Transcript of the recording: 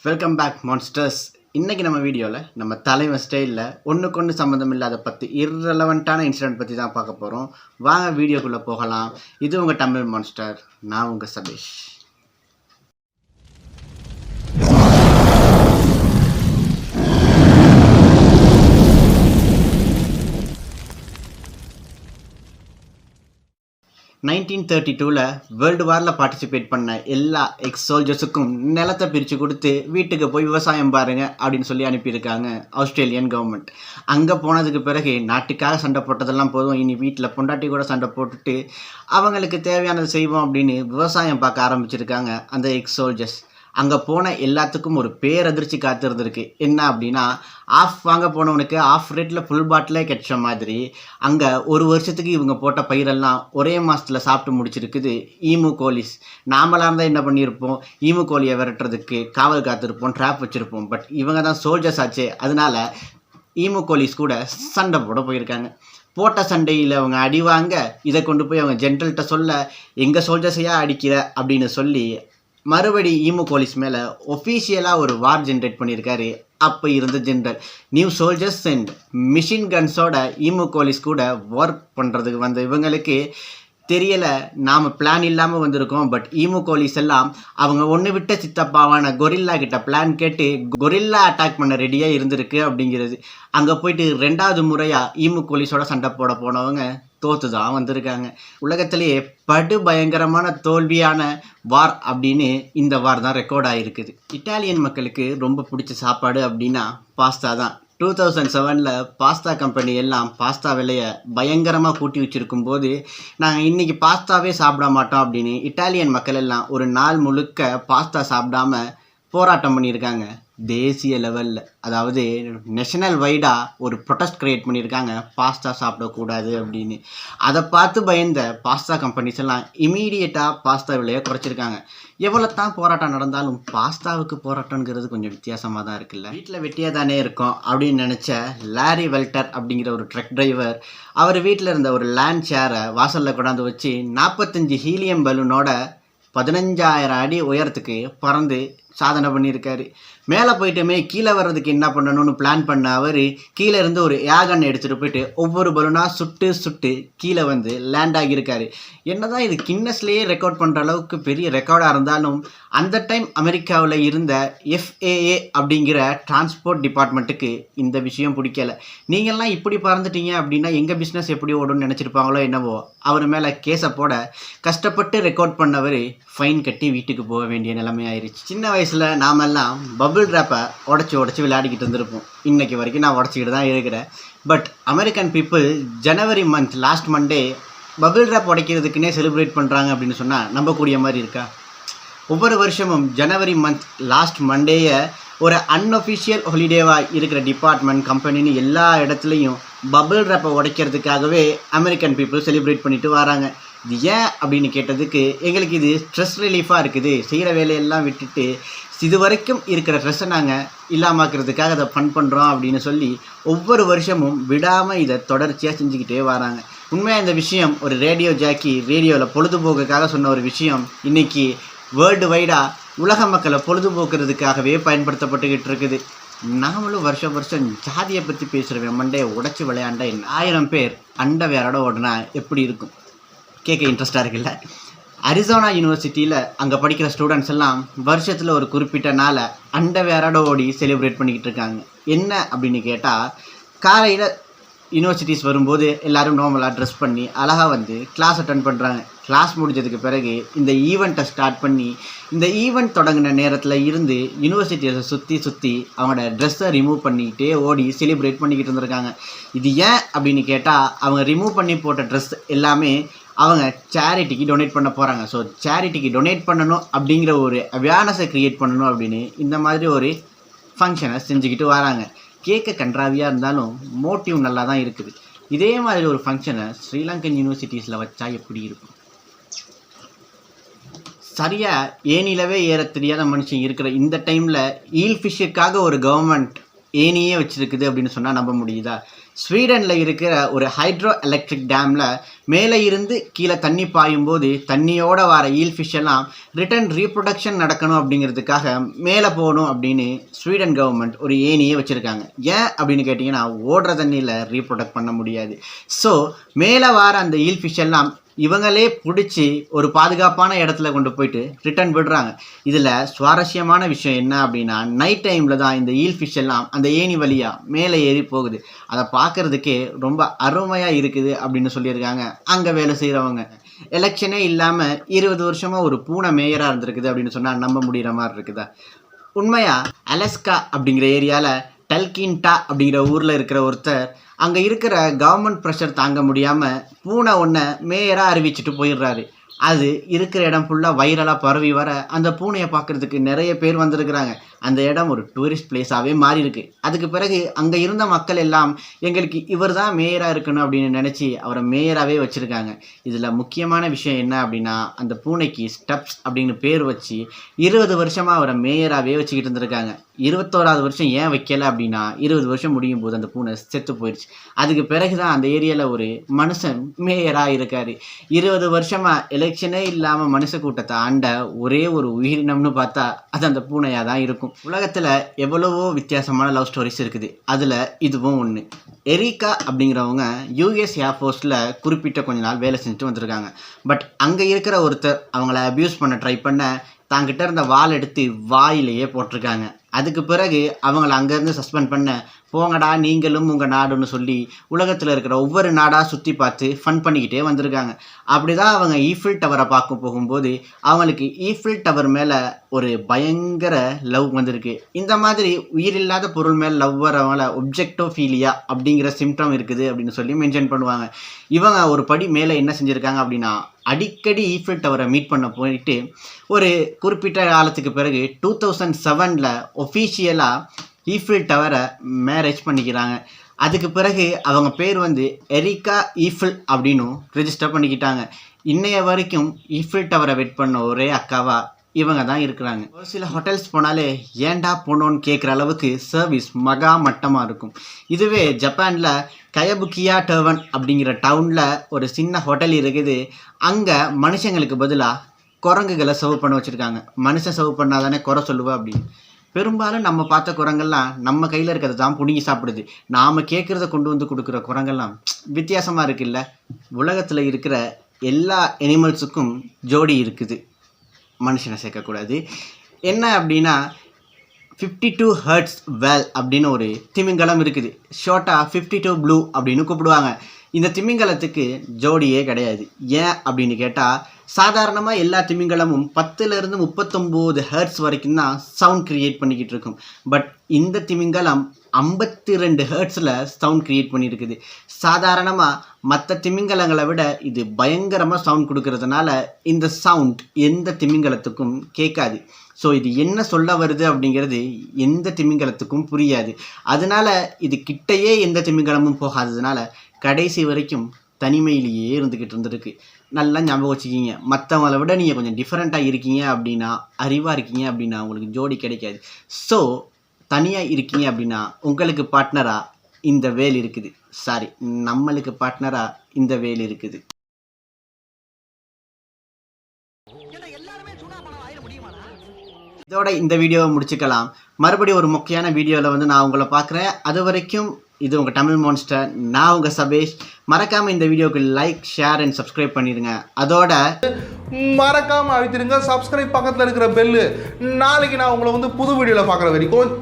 Welcome back monsters. இன்றைக்கி நம்ம வீடியோவில் நம்ம தலைவன் ஸ்டைலில் ஒன்றுக்கொன்று சம்மந்தம் இல்லாத பற்றி இர்ரெலவெண்ட்டான இன்சிடென்ட் பற்றி தான் பார்க்க போகிறோம். வாங்க வீடியோக்குள்ளே போகலாம். இது உங்கள் தமிழ் மான்ஸ்டர், நான் உங்கள் சதீஷ். வேர்ல்டு வாரில் பார்ட்டிசிபேட் பண்ண எல்லா எக்ஸ் சோல்ஜர்ஸுக்கும் நிலத்தை பிரித்து கொடுத்து வீட்டுக்கு போய் விவசாயம் பாருங்கள் அப்படின்னு சொல்லி அனுப்பியிருக்காங்க ஆஸ்திரேலியன் கவர்மெண்ட். அங்கே போனதுக்கு பிறகு நாட்டுக்காக சண்டை போட்டதெல்லாம் போதும், இனி வீட்டில் பொண்டாட்டி கூட சண்டை போட்டுட்டு அவங்களுக்கு தேவையானது செய்வோம் அப்படின்னு விவசாயம் பார்க்க ஆரம்பிச்சிருக்காங்க அந்த எக்ஸ் சோல்ஜர்ஸ். அங்கே போன எல்லாத்துக்கும் ஒரு பேரதிர்ச்சி காத்திருந்துருக்கு. என்ன அப்படின்னா, ஆஃப் வாங்க போனவனுக்கு ஆஃப் ரேட்டில் ஃபுல் பாட்டிலே கிடைச்ச மாதிரி அங்கே ஒரு வருஷத்துக்கு இவங்க போட்ட பயிரெல்லாம் ஒரே மாதத்தில் சாப்பிட்டு முடிச்சிருக்குது ஈமு கோலிஸ். நாமளாக இருந்தால் என்ன பண்ணியிருப்போம், ஈமு கோழியை விரட்டுறதுக்கு காவல் காத்திருப்போம், ட்ராப் வச்சுருப்போம். பட் இவங்க தான் சோல்ஜர்ஸ் ஆச்சே, அதனால ஈமு கோலிஸ் கூட சண்டை போட போயிருக்காங்க. போட்ட சண்டையில் அவங்க அடிவாங்க, இதை கொண்டு போய் அவங்க ஜென்ரல்கிட்ட சொல்ல, எங்கள் சோல்ஜர்ஸையாக அடிக்கிற அப்படின்னு சொல்லி மறுபடி ஈமு கோலிஸ் மேலே ஒஃபீஷியலாக ஒரு வார் ஜென்ரேட் பண்ணியிருக்காரு அப்போ இருந்த general. New soldiers and machine கன்ஸோட ஈமு கோலிஸ் கூட ஒர்க் பண்ணுறதுக்கு வந்த இவங்களுக்கு தெரியலை, நாம் பிளான் இல்லாமல் வந்திருக்கோம். பட் ஈமு கோலிஸ் எல்லாம் அவங்க ஒன்று விட்ட சித்தப்பாவான கொரில்லா கிட்ட பிளான் கேட்டு கொரில்லா அட்டாக் பண்ண ரெடியாக இருந்திருக்கு அப்படிங்கிறது. அங்கே போயிட்டு 2வது முறையாக ஈமு கோலிஸோட சண்டை போட போனவங்க தோற்று தான் வந்திருக்காங்க. உலகத்திலேயே படு பயங்கரமான தோல்வியான வார் அப்படின்னு இந்த வார் தான் ரெக்கார்ட் ஆகிருக்குது. இட்டாலியன் மக்களுக்கு ரொம்ப பிடிச்ச சாப்பாடு அப்படின்னா பாஸ்தா தான். 2007 பாஸ்தா கம்பெனி எல்லாம் பாஸ்தா விலையை பயங்கரமாக கூட்டி வச்சுருக்கும் போது நாங்கள் இன்றைக்கி பாஸ்தாவே சாப்பிட மாட்டோம் அப்படின்னு இட்டாலியன் மக்கள் எல்லாம் ஒரு நாள் முழுக்க பாஸ்தா சாப்பிடாம போராட்டம் பண்ணியிருக்காங்க. தேசிய லெவலில், அதாவது நேஷனல் வைடாக ஒரு ப்ரொட்டஸ்ட் க்ரியேட் பண்ணியிருக்காங்க, பாஸ்தா சாப்பிடக்கூடாது அப்படின்னு. அதை பார்த்து பயந்த பாஸ்தா கம்பெனிஸ் எல்லாம் இமீடியட்டாக பாஸ்தா விலையை குறைச்சிருக்காங்க. எவ்வளோ தான் போராட்டம் நடந்தாலும் பாஸ்தாவுக்கு போராட்டங்கிறது கொஞ்சம் வித்தியாசமாக தான் இருக்குல்ல. வீட்டில் வெட்டியாக தானே இருக்கும் அப்படின்னு நினச்ச லாரி வெல்டர் அப்படிங்கிற ஒரு ட்ரக் டிரைவர் அவர் வீட்டில் இருந்த ஒரு லேண்ட் சேரை வாசலில் கொண்டாந்து வச்சு 45 ஹீலியம் பலூனோட 15,000 அடி உயரத்துக்கு பறந்து சாதனை பண்ணியிருக்காரு. மேலே போயிட்டுமே கீழே வர்றதுக்கு என்ன பண்ணணும்னு பிளான் பண்ண அவர் கீழே இருந்து ஒரு ஏகன் எடுத்துகிட்டு போயிட்டு ஒவ்வொரு பலூனாக சுட்டு கீழே வந்து லேண்ட் ஆகியிருக்காரு. என்னதான் இது கின்னஸ்லேயே ரெக்கார்ட் பண்ணுற அளவுக்கு பெரிய ரெக்கார்டாக இருந்தாலும் அந்த டைம் அமெரிக்காவில் இருந்த FAA அப்படிங்கிற டிரான்ஸ்போர்ட் டிபார்ட்மெண்ட்டுக்கு இந்த விஷயம் பிடிக்கலை. நீங்கள்லாம் இப்படி பறந்துட்டீங்க அப்படின்னா எங்கள் பிஸ்னஸ் எப்படி ஓடும்னு நினச்சிருப்பாங்களோ என்னவோ. அவர் மேலே கேஸை போட கஷ்டப்பட்டு ரெக்கார்ட் பண்ணவர் ஃபைன் கட்டி வீட்டுக்கு போக வேண்டிய நிலைமை ஆயிடுச்சு. சின்ன வயசில் நாமெல்லாம் பபிள் ட்ராப்பை உடச்சி விளையாடிக்கிட்டு இருந்திருப்போம். இன்றைக்கி வரைக்கும் நான் உடச்சிக்கிட்டு தான் இருக்கிறேன். But American people January month last Monday bubble wrap உடைக்கிறதுக்குன்னே செலிப்ரேட் பண்ணுறாங்க அப்படின்னு சொன்னால் நம்பக்கூடிய மாதிரி இருக்கா? ஒவ்வொரு வருஷமும் ஜனவரி மந்த் லாஸ்ட் மண்டேயை ஒரு அன்அஃபிஷியல் ஹாலிடேவாக இருக்கிற டிபார்ட்மெண்ட் கம்பெனின்னு எல்லா இடத்துலையும் பபிள் ட்ராப்பை உடைக்கிறதுக்காகவே அமெரிக்கன் பீப்புள் செலிப்ரேட் பண்ணிட்டு வராங்க. இது ஏன் அப்படின்னு கேட்டதுக்கு, எங்களுக்கு இது ஸ்ட்ரெஸ் ரிலீஃபாக இருக்குது, செய்கிற வேலையெல்லாம் விட்டுட்டு இது வரைக்கும் இருக்கிற ஸ்ட்ரெஸ்ஸை நாங்கள் இல்லாமாக்கிறதுக்காக அதை ஃபன் பண்ணுறோம் அப்படின்னு சொல்லி ஒவ்வொரு வருஷமும் விடாமல் இதை தொடர்ச்சியாக செஞ்சுக்கிட்டே வராங்க. உண்மையாக இந்த விஷயம் ஒரு ரேடியோ ஜாக்கி ரேடியோவில் பொழுதுபோக்குக்காக சொன்ன ஒரு விஷயம் இன்றைக்கி வேர்ல்டு வைடாக உலக மக்களை பொழுதுபோக்குறதுக்காகவே பயன்படுத்தப்பட்டுக்கிட்டு இருக்குது. நாமளும் வருஷம் ஜாதியை பற்றி பேசுகிறவன் மண்டையை உடச்சி விளையாண்ட 1000 பேர் அண்டவேரோட ஓடினா எப்படி இருக்கும்? கேட்க இன்ட்ரெஸ்டாக இருக்குல்ல. அரிசோனா யூனிவர்சிட்டியில் அங்கே படிக்கிற ஸ்டூடெண்ட்ஸ் எல்லாம் வருஷத்தில் ஒரு குறிப்பிட்ட நாளை அண்டவேரோட ஓடி செலிப்ரேட் பண்ணிக்கிட்டு இருக்காங்க. என்ன அப்படின்னு கேட்டால், காலையில் யூனிவர்சிட்டிஸ் வரும்போது எல்லோரும் நார்மலாக ட்ரெஸ் பண்ணி அழகாக வந்து கிளாஸ் அட்டன் பண்ணுறாங்க. கிளாஸ் முடிஞ்சதுக்கு பிறகு இந்த ஈவெண்ட்டை ஸ்டார்ட் பண்ணி இந்த ஈவெண்ட் தொடங்கின நேரத்தில் இருந்து யூனிவர்சிட்டியை சுற்றி அவங்களோட ட்ரெஸ்ஸை ரிமூவ் பண்ணிக்கிட்டே ஓடி செலிப்ரேட் பண்ணிக்கிட்டு இருந்திருக்காங்க. இது ஏன் அப்படின்னு கேட்டால், அவங்க ரிமூவ் பண்ணி போட்ட ட்ரெஸ் எல்லாமே அவங்க சேரிட்டிக்கு டொனேட் பண்ண போகிறாங்க. ஸோ சேரிட்டிக்கு டொனேட் பண்ணணும் அப்படிங்கிற ஒரு அவேர்னஸை க்ரியேட் பண்ணணும் அப்படின்னு இந்த மாதிரி ஒரு ஃபங்க்ஷனை செஞ்சுக்கிட்டு வராங்க. கேட்க கன்றாவியாக இருந்தாலும் மோட்டிவ் நல்லா தான் இருக்குது. இதே மாதிரி ஒரு ஃபங்க்ஷனை ஸ்ரீலங்கன் யூனிவர்சிட்டிஸில் வச்சா எப்படி இருக்கும்? சரியாக ஏனிலவே ஏற தெரியாத மனுஷன் இருக்கிற இந்த டைமில் ஈல் ஃபிஷ்ஷுக்காக ஒரு கவர்மெண்ட் ஏனியே வச்சுருக்குது அப்படின்னு சொன்னால் நம்ப முடியுதா? ஸ்வீடனில் இருக்கிற ஒரு ஹைட்ரோ எலக்ட்ரிக் டேமில் மேலே இருந்து கீழே தண்ணி பாயும் போது தண்ணியோட வர ஈல் ஃபிஷ் எல்லாம் ரிட்டர்ன் ரீப்ரொடக்ஷன் நடக்கணும் அப்படிங்கிறதுக்காக மேலே போகணும் அப்படின்னு ஸ்வீடன் கவர்மெண்ட் ஒரு ஏணியை வச்சுருக்காங்க. ஏன் அப்படின்னு கேட்டிங்கன்னா ஓடுற தண்ணியில் ரீப்ரொடக்ட் பண்ண முடியாது. ஸோ மேலே வர அந்த ஈல் ஃபிஷ் எல்லாம் இவங்களே பிடிச்சி ஒரு பாதுகாப்பான இடத்துல கொண்டு போயிட்டு ரிட்டர்ன் விடுறாங்க. இதில் சுவாரஸ்யமான விஷயம் என்ன அப்படின்னா நைட் டைமில் தான் இந்த ஈல் ஃபிஷ் எல்லாம் அந்த ஏணி வழியாக மேலே ஏறி போகுது. அதை பார்க்குறதுக்கே ரொம்ப அருமையாக இருக்குது அப்படின்னு சொல்லியிருக்காங்க அங்கே வேலை செய்கிறவங்க. எலெக்ஷனே இல்லாமல் 20 வருஷமாக ஒரு பூனை மேயராக இருந்திருக்குது அப்படின்னு சொன்னால் நம்ப முடிகிற மாதிரி இருக்குதா? உண்மையாக அலஸ்கா அப்படிங்கிற ஏரியாவில் டல்கின்டா அப்படிங்கிற ஊரில் இருக்கிற ஒருத்தர் அங்கே இருக்கிற கவர்மெண்ட் ப்ரெஷர் தாங்க முடியாமல் பூனை ஒன்றை மேயராக அறிவிச்சிட்டு போயிடுறாரு. அது இருக்கிற இடம் ஃபுல்லாக வைரலாக பரவி வர அந்த பூனையை பார்க்குறதுக்கு நிறைய பேர் வந்திருக்கிறாங்க. அந்த இடம் ஒரு டூரிஸ்ட் பிளேஸாகவே மாறி இருக்கு. அதுக்கு பிறகு அங்கே இருந்த மக்கள் எல்லாம் எங்களுக்கு இவர் தான் மேயராக இருக்கணும் அப்படின்னு நினச்சி அவரை மேயராகவே வச்சுருக்காங்க. இதில் முக்கியமான விஷயம் என்ன அப்படின்னா அந்த பூனைக்கு ஸ்டெப்ஸ் அப்படின்னு பேர் வச்சு 20 வருஷமாக அவரை மேயராகவே வச்சுக்கிட்டு இருந்திருக்காங்க. 21வது வருஷம் ஏன் வைக்கலை அப்படின்னா 20 வருஷம் முடியும் போது அந்த பூனை செத்து போயிடுச்சு. அதுக்கு பிறகு தான் அந்த ஏரியாவில் ஒரு மனுஷன் மேயராக இருக்கார். 20 வருஷமாக எலெக்ஷனே இல்லாமல் மனுஷ கூட்டத்தை ஆண்ட ஒரே ஒரு உயிரினம்னு பார்த்தா அது அந்த பூனையாக தான் இருக்கும். உலகத்தில் எவ்வளவோ வித்தியாசமான லவ் ஸ்டோரிஸ் இருக்குது. அதில் இதுவும் ஒன்று. எரிகா அப்படிங்கிறவங்க யூஎஸ் ஏர்ஃபோர்ஸில் குறிப்பிட்ட கொஞ்ச நாள் வேலை செஞ்சுட்டு வந்திருக்காங்க. பட் அங்கே இருக்கிற ஒருத்தர் அவங்கள அப்யூஸ் பண்ண ட்ரை பண்ண தாங்கிட்ட இருந்த வால் எடுத்து வாயிலேயே போட்டிருக்காங்க. அதுக்கு பிறகு அவங்கள அங்கேருந்து சஸ்பெண்ட் பண்ண போங்கடா நீங்களும் உங்கள் நாடுன்னு சொல்லி உலகத்தில் இருக்கிற ஒவ்வொரு நாடாக சுற்றி பார்த்து ஃபன் பண்ணிக்கிட்டே வந்திருக்காங்க. அப்படி தான் அவங்க ஈஃபில் டவரை பார்க்க போகும்போது அவங்களுக்கு ஈஃபில் டவர் மேலே ஒரு பயங்கர லவ் வந்திருக்கு. இந்த மாதிரி உயிரில்லாத பொருள் மேலே லவ் வரவங்கள ஒப்ஜெக்டோஃபீலியா அப்படிங்கிற சிம்டம் இருக்குது அப்படின்னு சொல்லி மென்ஷன் பண்ணுவாங்க. இவங்க ஒரு படி மேலே என்ன செஞ்சுருக்காங்க அப்படின்னா அடிக்கடி ஈஃபில் டவரை மீட் பண்ண போயிட்டு ஒரு குறிப்பிட்ட காலத்துக்கு பிறகு 2007 ஒஃபீஷியலாக ஈஃபில் டவரை மேரேஜ் பண்ணிக்கிறாங்க. அதுக்கு பிறகு அவங்க பேர் எரிகா ஈஃபில் அப்படின்னு ரெஜிஸ்டர் பண்ணிக்கிட்டாங்க. இன்னைய வரைக்கும் ஈஃபில் டவரை வெயிட் பண்ண ஒரே அக்காவா இவங்க தான் இருக்கிறாங்க. ஒரு சில ஹோட்டல்ஸ் போனாலே ஏண்டா போனோன்னு கேட்குற அளவுக்கு சர்வீஸ் மகா மட்டமாக இருக்கும். இதுவே ஜப்பானில் கயபுக்கியா டர்வன் அப்படிங்கிற டவுனில் ஒரு சின்ன ஹோட்டல் இருக்குது. அங்கே மனுஷங்களுக்கு பதிலாக குரங்குகளை சர்வ் பண்ண வச்சுருக்காங்க. மனுஷன் சர்வ் பண்ணால் தானே குறை சொல்லுவா அப்படின்னு. பெரும்பாலும் நம்ம பார்த்த குரங்கெல்லாம் நம்ம கையில் இருக்கிறத தான் பிடுங்கி சாப்பிடுது. நாம் கேட்குறத கொண்டு வந்து கொடுக்குற குரங்கெல்லாம் வித்தியாசமாக இருக்குல்ல. உலகத்தில் இருக்கிற எல்லா அனிமல்ஸுக்கும் ஜோடி இருக்குது, மனுஷனை சேர்க்கக்கூடாது. என்ன அப்படின்னா 52 ஹெர்ட்ஸ் வேல் அப்படின்னு ஒரு திமிங்கலம் இருக்குது. ஷார்ட்டாக 52 ப்ளூ அப்படின்னு கூப்பிடுவாங்க. இந்த திமிங்கலத்துக்கு ஜோடியே கிடையாது. ஏன் அப்படின்னு கேட்டால் சாதாரணமாக எல்லா திமிங்கலமும் 10லேருந்து 39 ஹெர்ட்ஸ் வரைக்கும் தான் சவுண்ட் க்ரியேட் பண்ணிக்கிட்டு இருக்கும். பட் இந்த திமிங்கலம் 52 ஹெர்ட்ஸில் சவுண்ட் க்ரியேட் பண்ணியிருக்குது. சாதாரணமாக மற்ற திமிங்கலங்களை விட இது பயங்கரமாக சவுண்ட் கொடுக்கறதுனால இந்த சவுண்ட் எந்த திமிங்கலத்துக்கும் கேட்காது. ஸோ இது என்ன சொல்ல வருது அப்படிங்கிறது எந்த திமிங்கலத்துக்கும் புரியாது. அதனால இது கிட்டையே எந்த திமிங்கலமும் போகாததுனால கடைசி வரைக்கும் தனிமையிலேயே இருந்துக்கிட்டு இருந்திருக்கு. நல்லா ஞாபகம் வச்சுக்கிங்க, மற்றவங்களை விட நீங்கள் கொஞ்சம் டிஃப்ரெண்ட்டாக இருக்கீங்க அப்படின்னா, அறிவாக இருக்கீங்க அப்படின்னா உங்களுக்கு ஜோடி கிடைக்காது. ஸோ தனியாக இருக்கீங்க அப்படின்னா உங்களுக்கு பார்ட்னராக இந்த வேல் இருக்குது. சாரி, நம்மளுக்கு பார்ட்னராக இந்த வேல் இருக்குது. இதோட இந்த வீடியோவை முடிச்சுக்கலாம். மறுபடியும் ஒரு முக்கியமான வீடியோவில் நான் உங்களை பார்க்குறேன். அது வரைக்கும் இது உங்கள் தமிழ் மான்ஸ்டர். நான் உங்கள் சபேஷ். மறக்காமல் இந்த வீடியோக்கு லைக், ஷேர் அண்ட் சப்ஸ்கிரைப் பண்ணிடுங்க. அதோட மறக்காமல் அழுத்திடுங்க சப்ஸ்கிரைப் பக்கத்தில் இருக்கிற பெல்லு. நாளைக்கு நான் உங்களை புது வீடியோவில் பார்க்குற வரைக்கும்